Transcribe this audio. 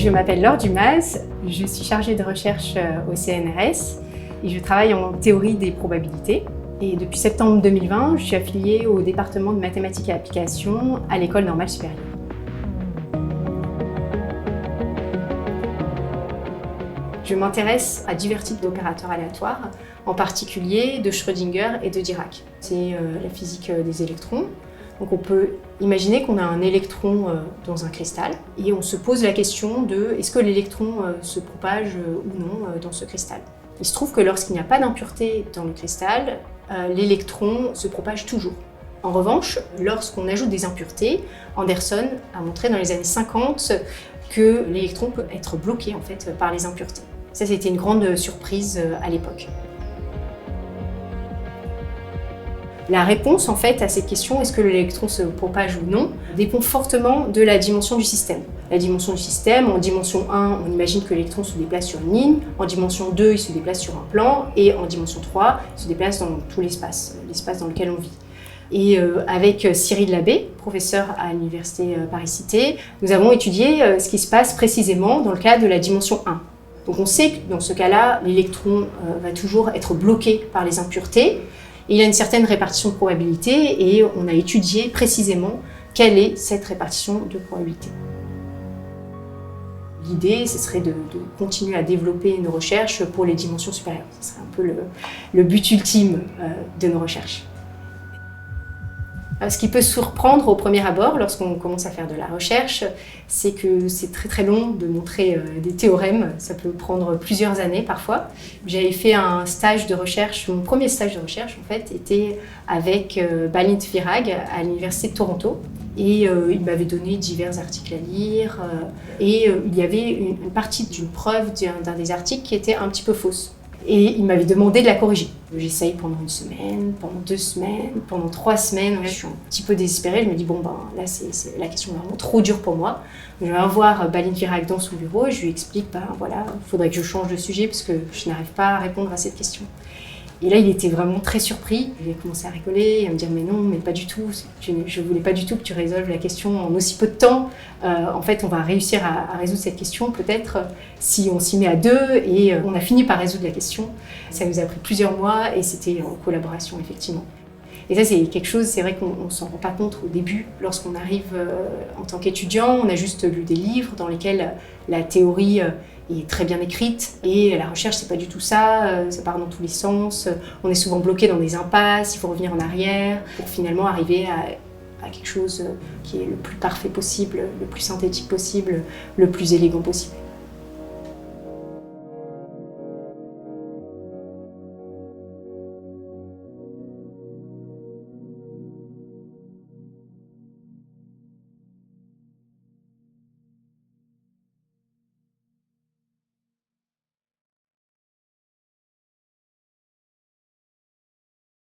Je m'appelle Laure Dumas, je suis chargée de recherche au CNRS et je travaille en théorie des probabilités. Et depuis septembre 2020, je suis affiliée au département de mathématiques et applications à l'École normale supérieure. Je m'intéresse à divers types d'opérateurs aléatoires, en particulier de Schrödinger et de Dirac. C'est la physique des électrons. Donc on peut imaginer qu'on a un électron dans un cristal et on se pose la question de est-ce que l'électron se propage ou non dans ce cristal. Il se trouve que lorsqu'il n'y a pas d'impureté dans le cristal, l'électron se propage toujours. En revanche, lorsqu'on ajoute des impuretés, Anderson a montré dans les années 50 que l'électron peut être bloqué en fait, par les impuretés. Ça, c'était une grande surprise à l'époque. La réponse en fait à cette question, est-ce que l'électron se propage ou non, dépend fortement de la dimension du système. La dimension du système, en dimension 1, on imagine que l'électron se déplace sur une ligne, en dimension 2, il se déplace sur un plan, et en dimension 3, il se déplace dans tout l'espace, l'espace dans lequel on vit. Et avec Cyril Labbé, professeur à l'université Paris-Cité, nous avons étudié ce qui se passe précisément dans le cas de la dimension 1. Donc on sait que dans ce cas-là, l'électron va toujours être bloqué par les impuretés. Et il y a une certaine répartition de probabilité et on a étudié précisément quelle est cette répartition de probabilité. L'idée, ce serait de continuer à développer nos recherches pour les dimensions supérieures. Ce serait un peu le but ultime de nos recherches. Ce qui peut surprendre au premier abord lorsqu'on commence à faire de la recherche, c'est que c'est très long de montrer des théorèmes. Ça peut prendre plusieurs années parfois. J'avais fait un stage de recherche, mon premier stage de recherche en fait, était avec Balint Virag à l'université de Toronto. Et il m'avait donné divers articles à lire. Et il y avait une partie d'une preuve d'un des articles qui était un petit peu fausse. Et il m'avait demandé de la corriger. J'essaye pendant une semaine, pendant 2 semaines, pendant 3 semaines. Je suis un petit peu désespérée. Je me dis, bon, là, la question est vraiment trop dure pour moi. Je vais voir Balint Virag dans son bureau et je lui explique, voilà, il faudrait que je change de sujet parce que je n'arrive pas à répondre à cette question. Et là, il était vraiment très surpris. Il a commencé à rigoler, à me dire « mais non, mais pas du tout, je ne voulais pas du tout que tu résolves la question en aussi peu de temps. En fait, on va réussir à résoudre cette question peut-être si on s'y met à 2. » Et on a fini par résoudre la question. Ça nous a pris plusieurs mois et c'était en collaboration, effectivement. Et ça, c'est quelque chose, c'est vrai qu'on ne s'en rend pas compte au début. Lorsqu'on arrive en tant qu'étudiant, on a juste lu des livres dans lesquels la théorie est très bien écrite et la recherche, c'est pas du tout ça, ça part dans tous les sens. On est souvent bloqué dans des impasses, il faut revenir en arrière pour finalement arriver à quelque chose qui est le plus parfait possible, le plus synthétique possible, le plus élégant possible.